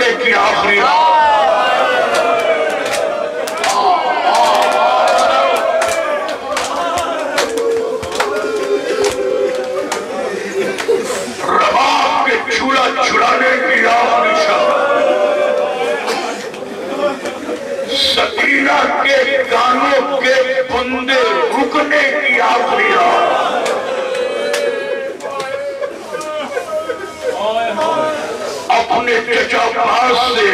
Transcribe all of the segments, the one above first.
چھڑانے کی آخری رات. رباب کے چولہ چھڑانے کی آخری شب. سکینہ کے گانوں کے بندے رکنے کی آخری رات. اپنے چچا باز سے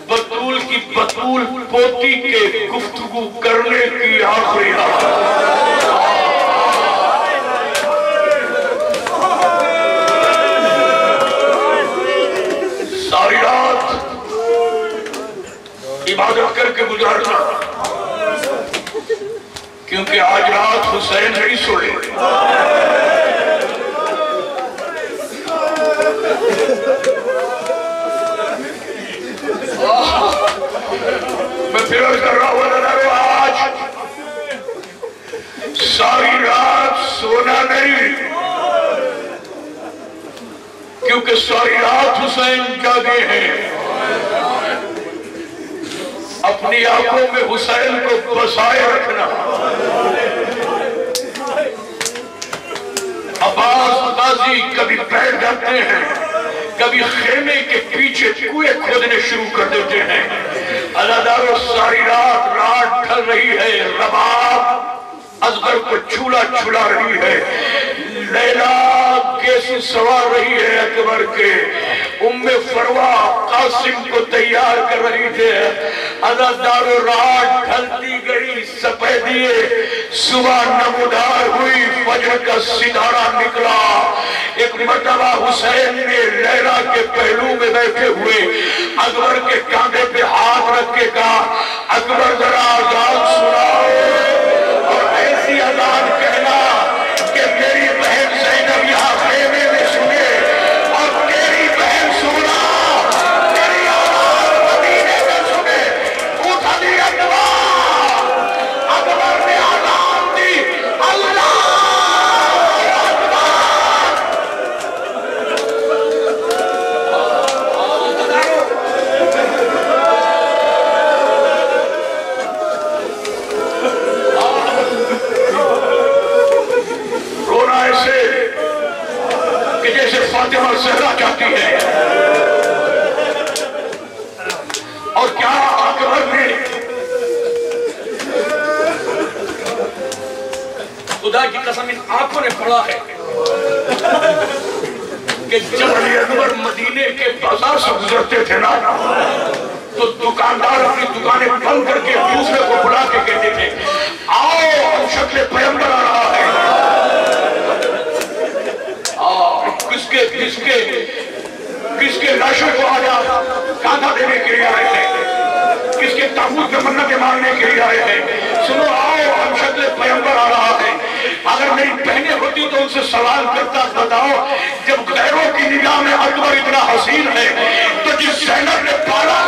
بطول کی بطول پوتی کے گفتگو کرنے کی آخری رات. ساری رات عبادت کر کے گزارنا، کیونکہ آج رات حسین نہیں سوئے. میں پھر عرض کر رہا ہوں آج ساری رات سونا نہیں، کیونکہ ساری رات حسین جاگے ہیں. اپنی آنکھوں میں حسین کو بسائے رکھنا. عباس غازی کبھی بیٹھ جاتے ہیں، کبھی خیمے کے پیچھے کنویں کھودنے شروع کر دیتے ہیں. عزادارو ساری رات ڈھل رہی ہے، رباب اصغر کو چھولا چھلا رہی ہے، لیلا کیسی سوار رہی ہے اکبر کے، ام فروہ قاسم کو تیار کر رہی تھے. عزادارو رات ڈھلتی گئی، سپیدیے صبح نمودار ہوئی، فجر کا ستارہ نکلا. ایک مرتبہ حسین نے لیلا کے پہلو میں بیٹھے ہوئے اکبر کے کاندھے پہ ہاتھ رکھ کے کہا، اکبر ذرا اذان سناؤ، اور ایسی اذان کہنا کہ میری بہن زینب یہاں خیمے میں سنے، اور تیری بہن سونا میری آواز مدینے میں سنے. اٹھا دی اکبر نے اذان دی، اللہ فاطمہ زہرا چاہتی ہے. اور کیا اکبر نے خدا کی قسم ان آنکھوں نے پڑھا ہے کہ جب علی اکبر مدینے کے بازار سے گزرتے تھے نا، تو دکاندار اپنی دکانیں بند کر کے دوسرے کو بلا کے کہتے تھے، آؤ شکل پیغمبر آ رہا ہے. کس کے لاشوں کو آیا کاندھا دینے کے لیے آئے ہیں، کس کے تابوت میں منتیں مانگنے کے لیے آئے ہیں. سنو آؤ ہم شکل پیغمبر آ رہا ہے. اگر میری بہنیں ہوتی تو ان سے سوال کرتا، بتاؤ جب غیروں کی نگاہ میں اکبر اتنا حسین ہے تو جس زینب نے پالا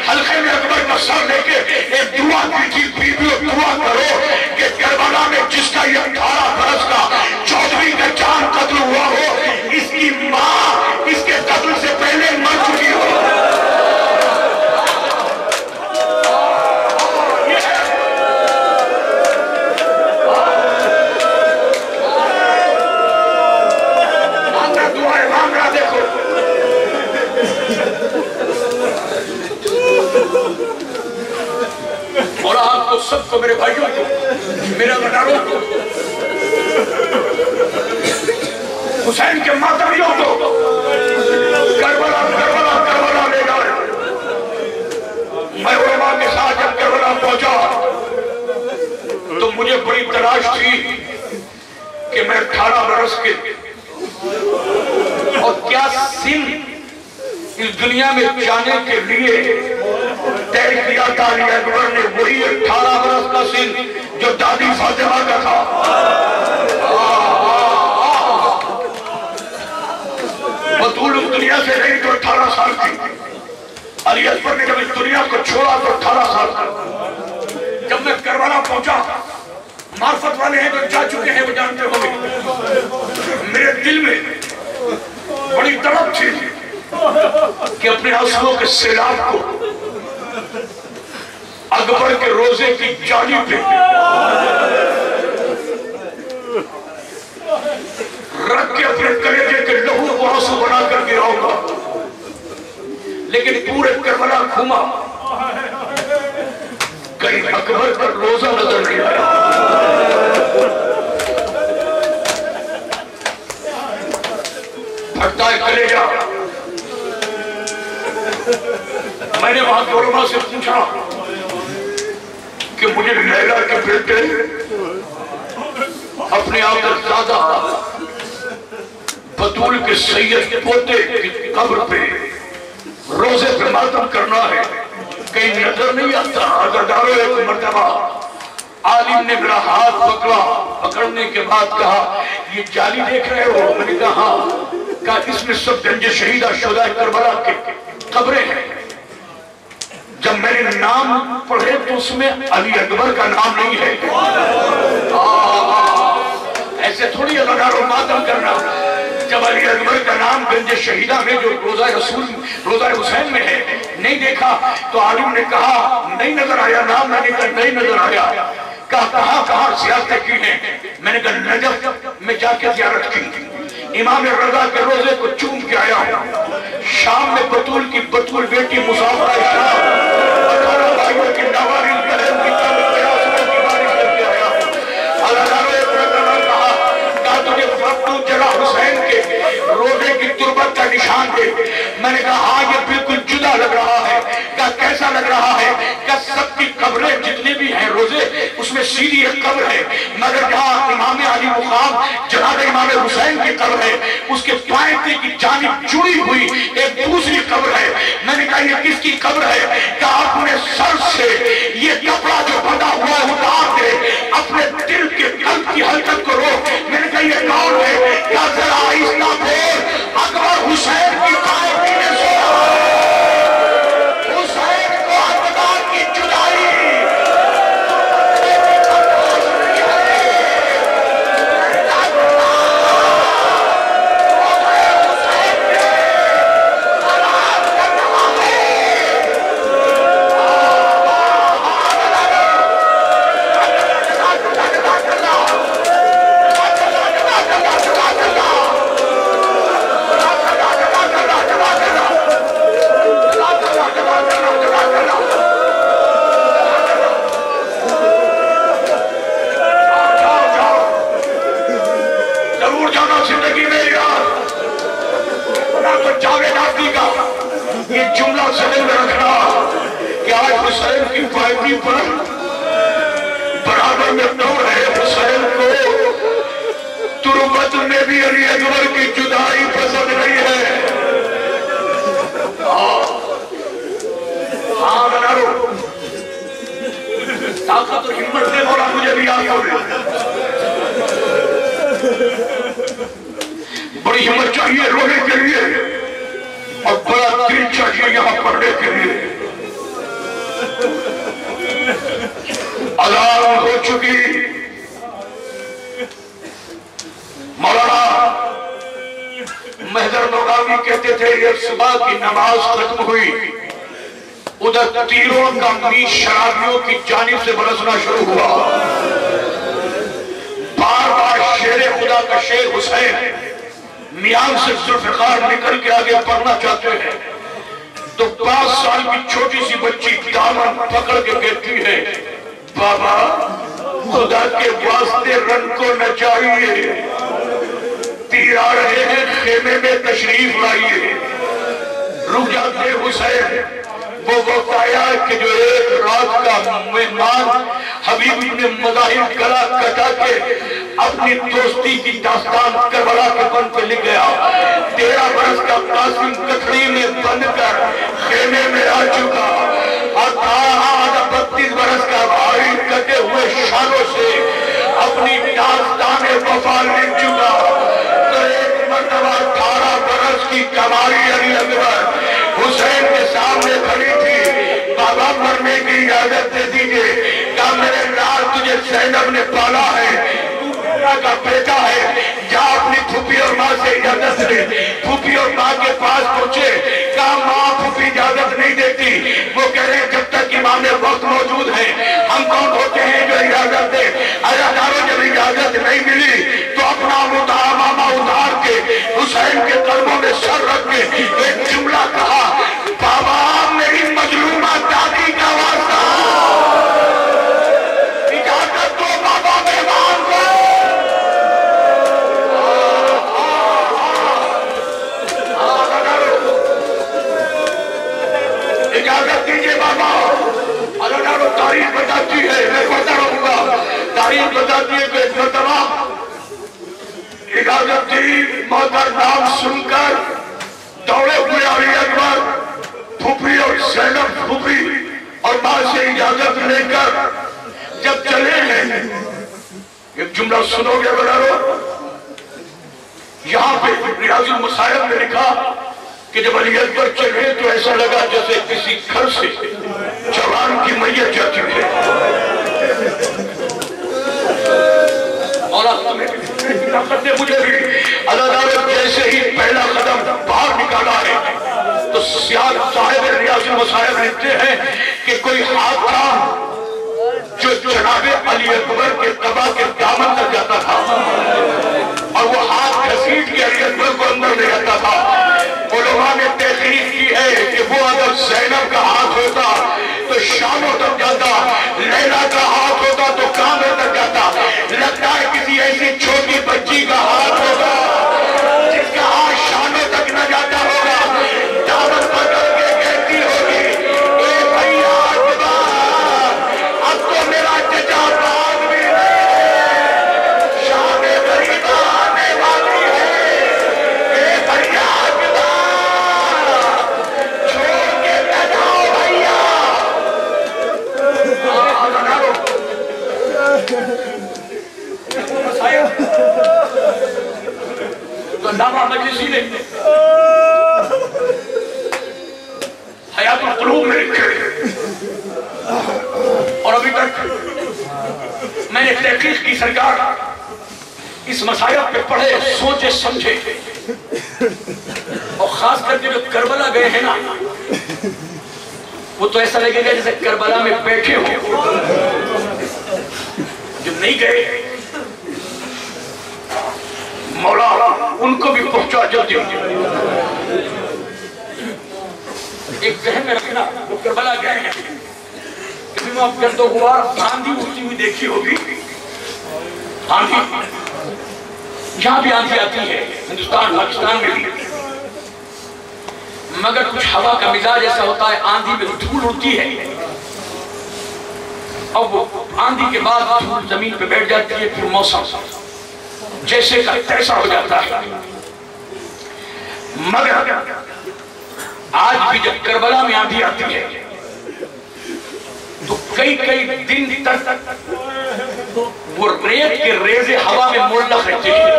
حلقے میں اکبر کا سر لے کے ایک دعا کی تھی، بیویوں دعا کرو کہ کربلا میں جس کا یہ 18 برس کا چودھری کا جان قتل ہوا ہو، اس کی ماں اس کے قتل سے پہلے مر چکی ہو. مانگنا دعا ہے، مانگنا دیکھو. اور آپ کو سب کو، میرے بھائیوں کو، میرے وطنوں کو، حسین کے ماتمیوں کو کربلا لے جائے. میں علماء کے ساتھ جب کربلا پہنچا تو مجھے بڑی تلاش تھی کہ میں 18 برس کے اور کیا سن اس دنیا میں جانے کے لیے طے کیا تھا. علی اکبر نے وہی 18 برس کا سن جو دادی فاطمہ کا تھا. बतूल उस दुनिया से रही तो 18 साल की। अली अकबर ने जब इस दुनिया को छोड़ा तो 18 साल का। जब मैं करबला पहुंचा, मार्फत वाले हैं जो जा चुके हैं वो जानते होंगे, मेरे दिल में बड़ी तड़प थी कि अपने आंसुओं के सैलाब को अकबर के रोजे की जाली पे रख के अपने कलेजे के लहू को आंसू बनाकर गिराऊंगा। लेकिन पूरे करबला घूमा, कहीं अकबर का रोजा नजर नहीं आया। फटता है कलेजा। मैंने वहां दोरमा से पूछा कि मुझे लैला के बेटे अपने आप का दादा बतूल के सैयद पोते की कब्र पे रोजे पे मातम करना है, कहीं नजर नहीं आता। अज़रदारो एक मर्तबा आलिम ने मेरा हाथ पकड़ा, पकड़ने के बाद कहा ये जाली देख रहे हो? मैंने कहा हाँ। इसमें सब गंजे शहीदा शुदा करबला के कब्रें हैं। जब मैंने नाम पढ़े तो उसमें अली अकबर का नाम नहीं है। ऐसे थोड़ी अज़रदारो मातम करना। जब अली अकबर का नाम गंजे शहीदा में जो रोजा रसूल रोजा हुसैन में है नहीं देखा तो आलिम ने कहा नहीं नजर आया नाम। मैंने कहा नहीं नजर आया। कहाँ ज़ियारत की है? मैंने कहा नजफ में जाके ज़ियारत की। इमाम रज़ा के रोजे को चूम के आया हूँ। शाम में बतूल की बतूल बेटी मुसाफिर शाम 18 भाइयों की नवारिस बहन की बारिश करके आया हूँ। कहा तुझे फतू जरा हुसैन के रोजे की तुरबत का निशान दे। मैंने कहा हाँ ये बिल्कुल जुदा लग रहा है। क्या कैसा लग रहा है? क्या सबकी कब्रें जितने भी हैं रोजे उसमें सीधी एक कब्र है, मगर जहाँ इमाम अली मुकाम जनाब इमाम हुसैन की कब्र है उसके पायते की जानिब जुड़ी हुई एक दूसरी कब्र है। मैंने कहा ये किसकी कब्र है? क्या अपने सर से ये कपड़ा जो बंधा हुआ है उतार दे, अपने दिल के कल्ब की हरकत को रोक। मैंने कहा ये कौन है? क्या जरा आहिस्ता बोल। अकबर हुसैन की पायती ने सुना, हुसैन को अकबर की जुदाई ये जुमला ज़हन में रखना कि आज हुसैन की पायती पर बराबर में दौड़ है। हुसैन को तुरबत में भी अली अकबर की जुदाई पसंद नहीं है। हाँ बनारो ताकत और हिम्मत दे बोला मुझे भी याद हो। बड़ी हिम्मत चाहिए रोने के लिए और बड़ा दिल चाहिए यहाँ पढ़ने के लिए। अज़ान हो चुकी। मौलाना महदर नौगावी कहते थे ये सुबह की नमाज खत्म हुई, उधर तीरों का मीच शराबियों की जानिब से बरसना शुरू हुआ। बार बार शेर खुदा का शेर हुसैन मियां से जुल्फ़िकार निकल के आगे पढ़ना चाहते हैं तो 5 साल की छोटी सी बच्ची दामन पकड़ के कहती है बाबा खुदा के वास्ते रन को न चाहिए, तीर आ रहे हैं खेमे में तशरीफ लाइए। रुक जाते हुसैन। वो वक्त आया कि जो एक रात का मेहमान हबीब इब्न मज़ाहिर गला कटा के अपनी दोस्ती की दास्तान करबला के बन पे लिख गया। 13 बरस का कासिम कथड़ी में बनकर खेमे में आ चुका और 32 बरस का भाई कटे हुए शालों से अपनी दास्तान वफा लिख चुका। तो एक मरतबा 18 बरस की कमाई सारी अली अकबर हुसैन के सामने खड़ी थी। बाबा मरने की इजाजत दे दीजिए। कहा मेरे लाल तुझे ज़ैनब ने पाला है, का बेटा है, जा अपनी फूफी और माँ से इजाजत ले। फूफी और माँ के पास पहुंचे। कहा माँ फूफी इजाजत नहीं देती। वो कह रहे जब तक इमाम वक्त मौजूद है हम कौन होते हैं जो इजाजत दे। अज़ादारों जब इजाजत नहीं मिली तो अपना मुद्दा मामा उतार के हुसैन के कदमों में सर रख के एक जुमला कहा, बाबा मेरी मजलूमा दादी का वास्ता इजाजत दो बाबा मेहमान को। इजाजत दीजिए बाबा। अल्लाह तारीफ बताती है, मैं पढ़ता रहूंगा। तारीफ बताती है कि मोहतरमा इजाजत दी। मौतर नाम सुनकर दौड़े हुए अली अकबर फूफी और ज़ैनब फूफी और माँ से इजाजत लेकर जब चले हैं, एक जुमला सुनोगे बराबर। यहाँ पे रियाजुल मसाइब ने लिखा कि जब अली अकबर चले तो ऐसा लगा जैसे किसी घर से जवान की मैयत जाती है। और मुझे भी अल्लाह जैसे ही पहला कदम बाहर निकाला है तो साहिब रियाजुल मसाइब लिखते हैं कि कोई हाथ था जो जनाबे अली अकबर के कबा के दामन तक जाता था और वो हाथ घसीट के अली अकबर को अंदर ले जाता था। उलमा ने तहकीक की है कि वो अगर ज़ैनब का हाथ होता तो शामों तक जाता, लैला का हाथ होता तो कानों तक जाता। लगता है किसी ऐसी छोटी बच्ची का हाथ होगा जिसका हाथ शानों तक न जाता होगा। दामन पकड़ के कहती होगी, ए भैया अब तो मेरा चचा बाग भी शान गरीबा आने वाली है। ए भैया छोड़ के न जाओ भैया। तो लामा मजलिसी ने हयातुल कुलूब में लिखे और अभी तक मैंने तहकीक की सरकार इस मसाइल पे पढ़े सोचे समझे और खास करके जो करबला गए हैं ना वो तो ऐसा लगेगा जैसे करबला में बैठे हो। जो नहीं गए मौला उनको भी पहुंचा जल्दी। एक जहन में रखना वो करबला गए हैं, कभी वो गर्दोगुबार आंधी उठती हुई देखी होगी। आंधी जहां भी आंधी आती है हिंदुस्तान पाकिस्तान में भी, मगर कुछ हवा का मिजाज ऐसा होता है आंधी में धूल उड़ती है और वो आंधी के बाद धूल जमीन पे बैठ जाती है। फिर मौसम जैसे का तैसा हो जाता है। मगर आज भी जब करबला में आंधी आती है तो कई कई दिन तक वो रेत के रेजे हवा में मुल्लक रहते हैं।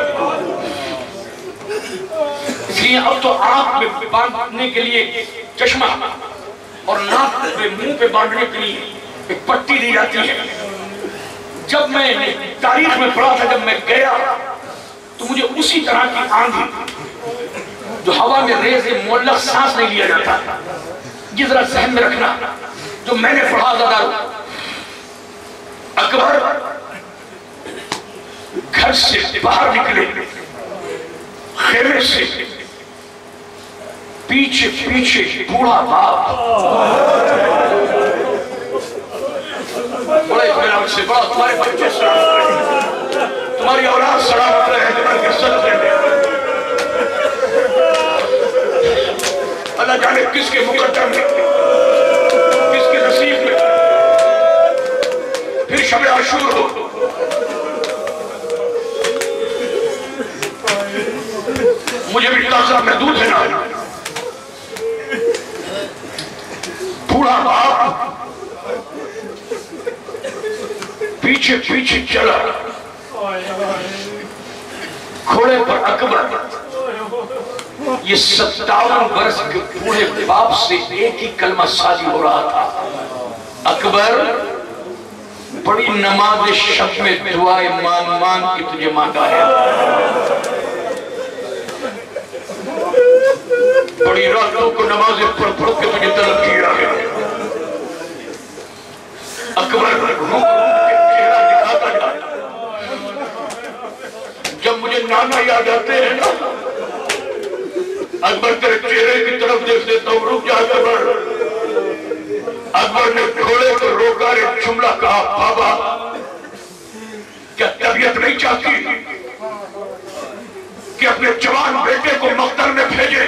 इसलिए अब तो आंख में बांधने के लिए चश्मा और नाक पे मुंह पे बांधने के लिए एक पट्टी दी जाती है। जब मैं तारीख में पढ़ा था, जब मैं गया तो मुझे उसी तरह की आंधी जो हवा में रेज़े मुअल्लक़ सांस नहीं लिया जाता, ये जरा ज़हन में रखना। जो मैंने पढ़ा था अकबर घर से बाहर निकले, खेमे से पीछे पीछे बूढ़ा बाप बड़े इत्मीनान से, बड़ा तुम्हारे बच्चे सलामत रहे, तुम्हारी औलाद सलामत रहे, तुम्हारी इज्जत रहे। अल्लाह जाने किसके मुकद्दर में, किसके नसीब में फिर शब आशूर हो। मुझे भी ताक़त महदूद है ना। बूढ़ा बाप पीछे पीछे चला, घोड़े पर अकबर। یہ 57 برس کے بوڑھے باپ سے ایک ہی کلمہ سازی ہو رہا تھا، اکبر بڑی نماز شب میں دعائیں مانگ کے تجھے مانگا ہے، بڑی راتوں کو نمازیں پڑھ کے تجھے طلب کیا ہے۔ اکبر روح کے چہرہ دکھاتا جاتا، جب مجھے نانا یاد آتے ہیں نا، اکبر تیرے چہرے کی طرف دیکھ دیتا ہوں، رک جا اکبر۔ اکبر نے گھوڑے کو روکا اور ایک جملہ کہا، بابا کیا طبیعت نہیں چاہتی کہ اپنے جوان بیٹے کو مقتل میں بھیجے؟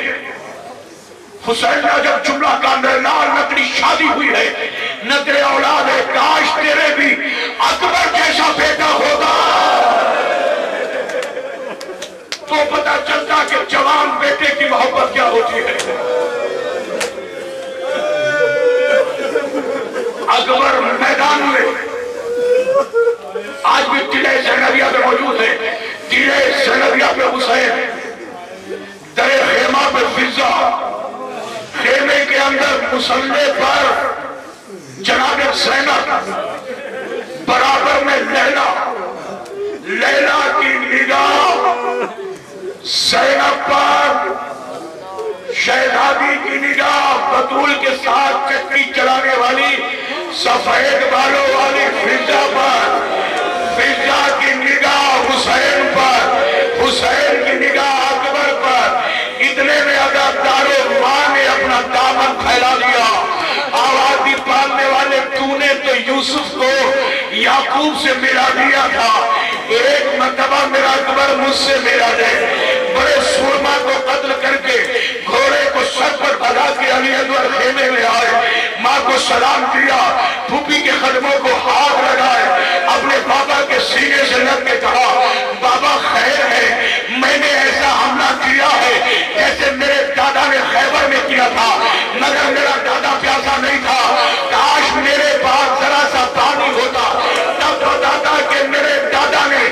حسین نے جب جملہ کہا، میرے لال نہ تیری شادی ہوئی ہے نہ تیرے اولاد ہے، کاش تیرے بھی اکبر جیسا بیٹا ہوگا تو پتہ چلتا کہ جوان بیٹے کی محبت کیا ہوتی ہے۔ اکبر میدان میں آج بھی قلعہ زینبیہ پہ موجود ہے، قلعہ زینبیہ پہ حسین، در خیمہ پہ فضا، خیمے کے اندر مسلح پر جناب زینب، برابر میں لیلا، لیلا کی نگاہ زینب پر، شہزادی کی نگاہ بطول کے ساتھ چکی چلانے والی سفید بالوں والی فضا پر، فضا کی نگاہ حسین پر، حسین کی نگاہ اکبر پر۔ اتنے میں عزادارو ماں نے اپنا دامن پھیلا دیا، آواز دی پالنے والے، تو نے تو یوسف کو یعقوب سے ملا دیا تھا، ایک مرتبہ میرا اکبر مجھ سے ملا دے۔ بڑے سورما کو قتل کر کے گھوڑے کو سر پر بھگا کے علی اکبر خیمے میں آئے، ماں کو سلام دیا، پھوپھی کے قدموں کو ہاتھ لگائے، اپنے بابا کے سینے سے لگ کے کہا، بابا خیر ہے، میں نے ایسا حملہ کیا ہے جیسے میرے دادا نے خیبر میں کیا تھا، مگر میرا دادا پیاسا نہیں تھا، کاش میرے پاس ذرا سا پانی ہوتا، تب تو دادا کہ میرے دادا نے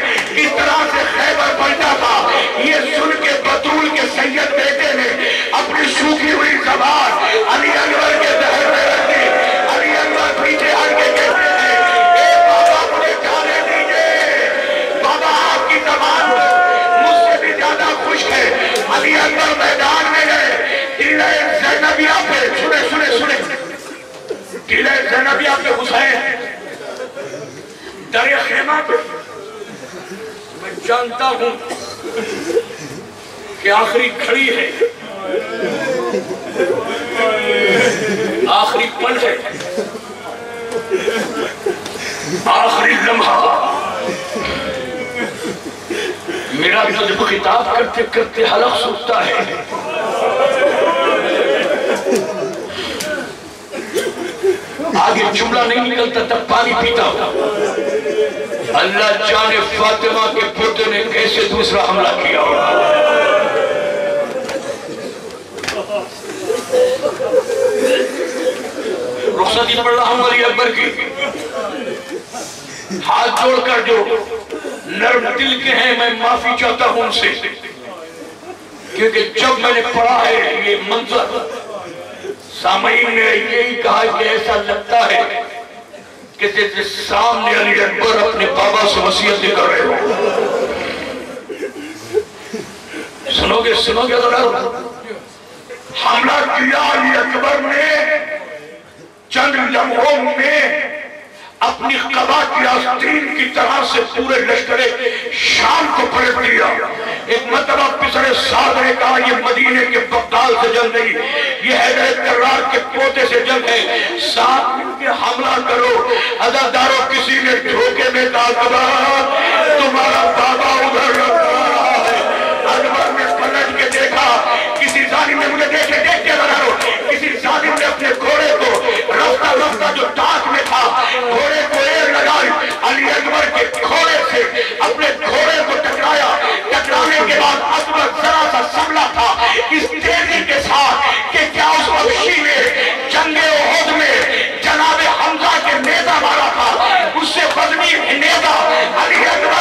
اس طرح سے خیبر پلٹا تھا۔ یہ سن کے بطول کے سید بیٹے نے اپنی سوکھی ہوئی زبان علی اکبر کے دہر میں رکھ دی۔ علی اکبر پیچھے ہٹ کے کہتے ہیں، اے بابا مجھے جانے دیجئے، بابا آپ کی زبان مجھ سے بھی زیادہ خوش ہے۔ علی اکبر میدان میں گئے، قلعہ زینبیہ پہ، سنے قلعہ زینبیہ پہ حسین در خیمہ پہ، میں جانتا ہوں کہ آخری کھڑی ہے، آخری پل ہے، آخری لمحہ، میرا تجھے خطاب کرتے کرتے حلق سوکھتا ہے۔ آگے جملہ نہیں نکلتا تب پانی پیتا ہوں، اللہ جانے فاطمہ کے پردے نے کیسے دوسرا حملہ کیا ہوگا۔ رخصتی پڑھ رہا ہوں علی اکبر کی، ہاتھ جوڑ کر جو نرم دل کے ہیں میں معافی چاہتا ہوں ان سے، کیونکہ جب میں نے پڑھا ہے یہ منظر، سامعین نے یہی کہا کہ ایسا لگتا ہے کہ جیسے سامنے علی اکبر اپنے بابا سے وصیت کر رہے ہو۔ سنو گے ذرا، حملہ کیا علی اکبر نے، چند لمحوں میں اپنی قبا کی آستین کی طرح سے پورے لشکر شام کو پلٹ دیا۔ ایک مرتبہ پسر سعد نے کہا یہ مدینے کے بغداد سے جنگ نہیں، یہ حیدر کرار کے پوتے سے جنگ ہے، ساتھ مل کے حملہ کرو۔ عزادارو کسی نے دھوکے میں کہا تمہارا بابا ادھر رہا ہے۔ اکبر نے پلٹ کے دیکھا، کسی ظالم نے مجھے دیکھ کے عزادارو، کسی ظالم نے اپنے گھوڑے کو رفتہ رفتہ جو ٹاک میں تھا گھوڑے کو ایر لگائی، علی اکبر کے گھوڑے سے اپنے گھوڑے کو ٹکرایا، ٹکرانے کے بعد اکبر ذرا سا سنبھلا تھا اس تیزی کے ساتھ کہ کیا اس وحشی نے جنگ احد میں جناب حمزہ کے نیزہ مارا تھا، اس سے وزنی نیزہ علی اکبر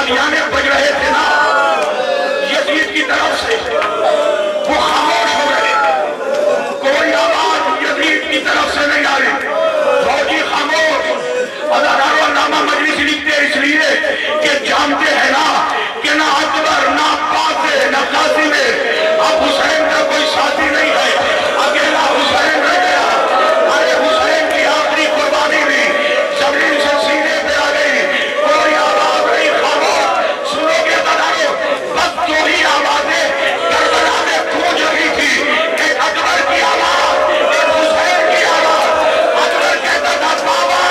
तालियाने बज रहे थे ना यजीद की तरफ से, वो खामोश हो गए, कोई आवाज यजीद की तरफ से नहीं आई, फौजी खामोश। अदादारो नामा मजलिस लिखते इसलिए कि जानते हैं ना कि ना अकबर ना बाते ना कासिम अब हुसैन का कोई साथी नहीं है, अकेला हुसैन रह गया। अरे हुसैन की आखिरी कुर्बानी भी जमीन से सीने पे आ गई, कोई आवाज नहीं, खामोश। सुनोगे बताओ, बस दो ही आवाजें करबला में गूंज रही थी, एक अकबर की आवाज, एक हुसैन की आवाज। अकबर कहता था बाबा,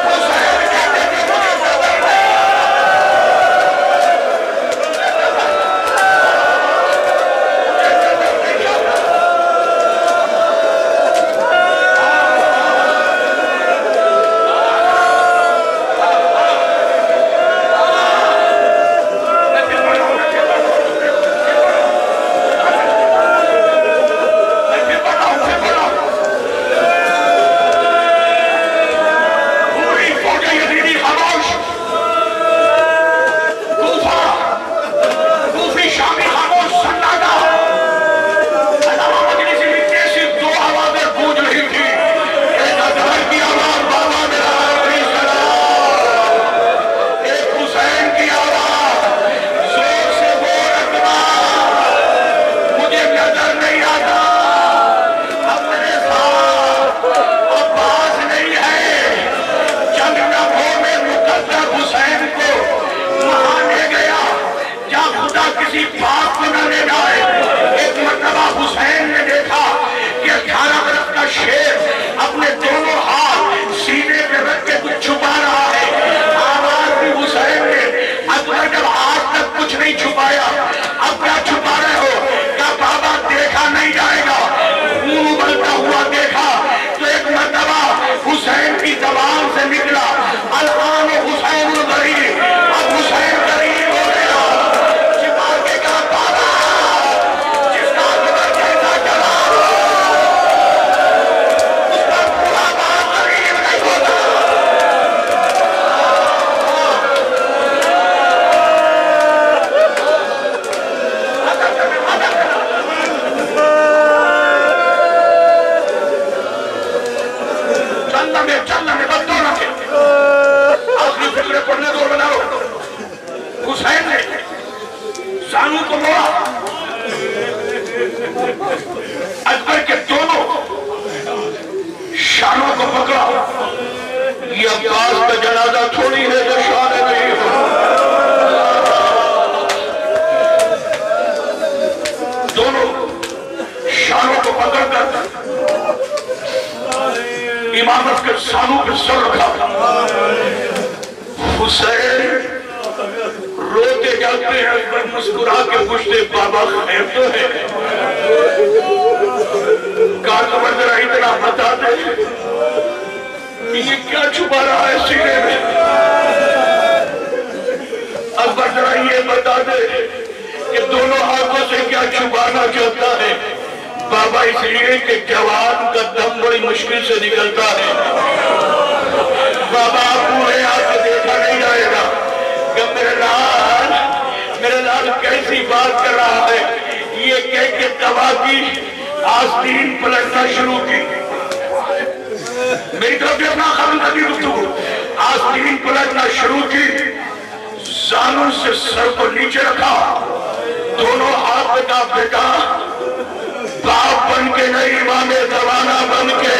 हुसैन कहते थे मुझे नजर नहीं। अकबर के दोनों शानों को पकड़ा। ये अब्बास का जनाजा थोड़ी है जो शान नहीं हो। दोनों शानों को पकड़कर इमामत के सानों पे सर रखा। हुसैन रोते जाते हैं, अकबर मुस्कुरा के पूछते बाबा खैर तो है? अकबर जरा इतना बता दे कि ये क्या छुपा रहा है सीने में। अकबर जरा ये बता दे कि दोनों हाथों से क्या छुपाना चाहता है। बाबा इसलिए कि जवान का दम बड़ी मुश्किल से निकलता है। बाबा पूरे हाथ देखा नहीं जाएगा कि मेरे लाल कैसी बात कर रहा है। ये कह के दवा की आस्तीन पलटना शुरू की। मेरी तरफ अपना खत्म करती गुफ्तगू। आस्तीन पलटना शुरू की, जानों से सर को नीचे रखा, दोनों हाथ का बेटा बाप बन के नहीं, इमाम ज़माना बन के